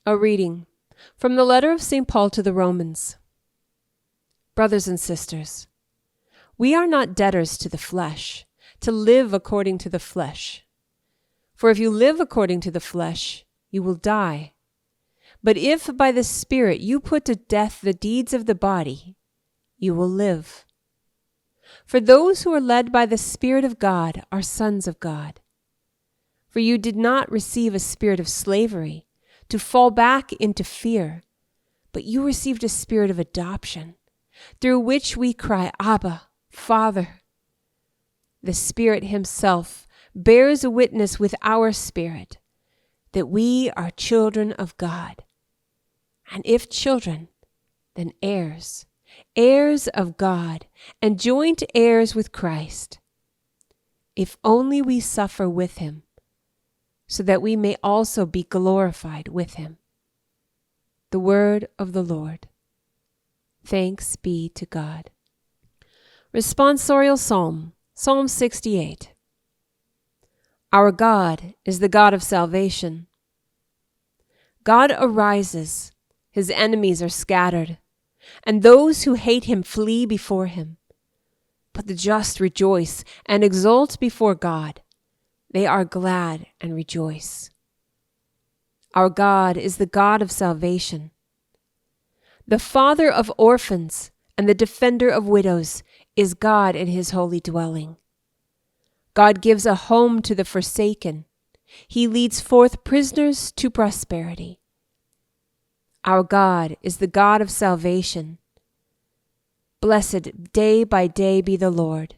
A reading from the letter of St. Paul to the Romans. Brothers and sisters, we are not debtors to the flesh, to live according to the flesh. For if you live according to the flesh, you will die. But if by the Spirit you put to death the deeds of the body, you will live. For those who are led by the Spirit of God are sons of God. For you did not receive a spirit of slavery to fall back into fear, but you received a spirit of adoption, through which we cry, Abba, Father. The Spirit himself bears witness with our spirit that we are children of God. And if children, then heirs, heirs of God, and joint heirs with Christ, if only we suffer with him, so that we may also be glorified with him. The word of the Lord. Thanks be to God. Responsorial Psalm, Psalm 68. Our God is the God of salvation. God arises, his enemies are scattered, and those who hate him flee before him. But the just rejoice and exult before God. They are glad and rejoice. Our God is the God of salvation. The Father of orphans and the defender of widows is God in his holy dwelling. God gives a home to the forsaken. He leads forth prisoners to prosperity. Our God is the God of salvation. Blessed day by day be the Lord,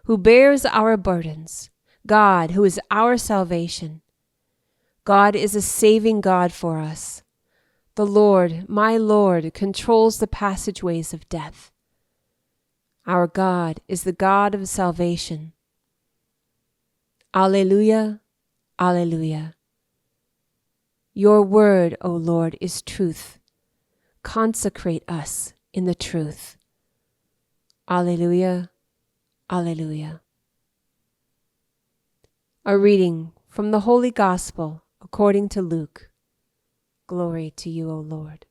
who bears our burdens. God, who is our salvation. God is a saving God for us. The Lord, my Lord, controls the passageways of death. Our God is the God of salvation. Alleluia, Alleluia. Your word, O Lord, is truth. Consecrate us in the truth. Alleluia, Alleluia. A reading from the Holy Gospel according to Luke. Glory to you, O Lord.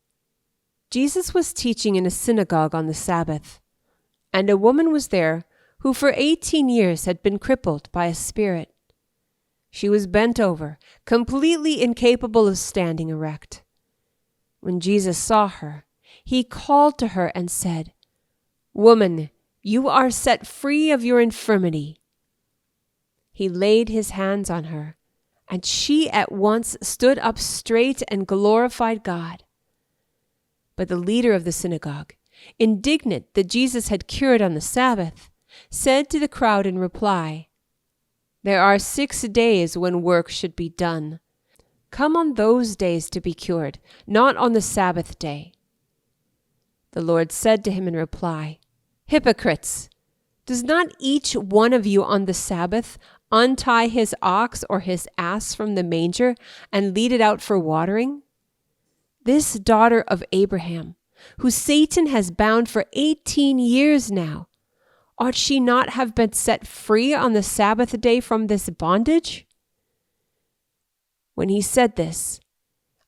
Jesus was teaching in a synagogue on the Sabbath, and a woman was there who for 18 years had been crippled by a spirit. She was bent over, completely incapable of standing erect. When Jesus saw her, he called to her and said, "Woman, you are set free of your infirmity." He laid his hands on her, and she at once stood up straight and glorified God. But the leader of the synagogue, indignant that Jesus had cured on the Sabbath, said to the crowd in reply, "There are 6 days when work should be done. Come on those days to be cured, not on the Sabbath day." The Lord said to him in reply, "Hypocrites! Does not each one of you on the Sabbath untie his ox or his ass from the manger and lead it out for watering? This daughter of Abraham, who Satan has bound for 18 years now, ought she not have been set free on the Sabbath day from this bondage?" When he said this,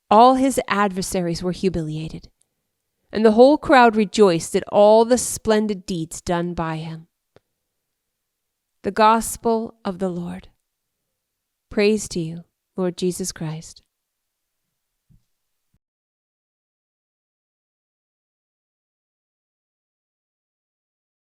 all his adversaries were humiliated, and the whole crowd rejoiced at all the splendid deeds done by him. The Gospel of the Lord. Praise to you, Lord Jesus Christ.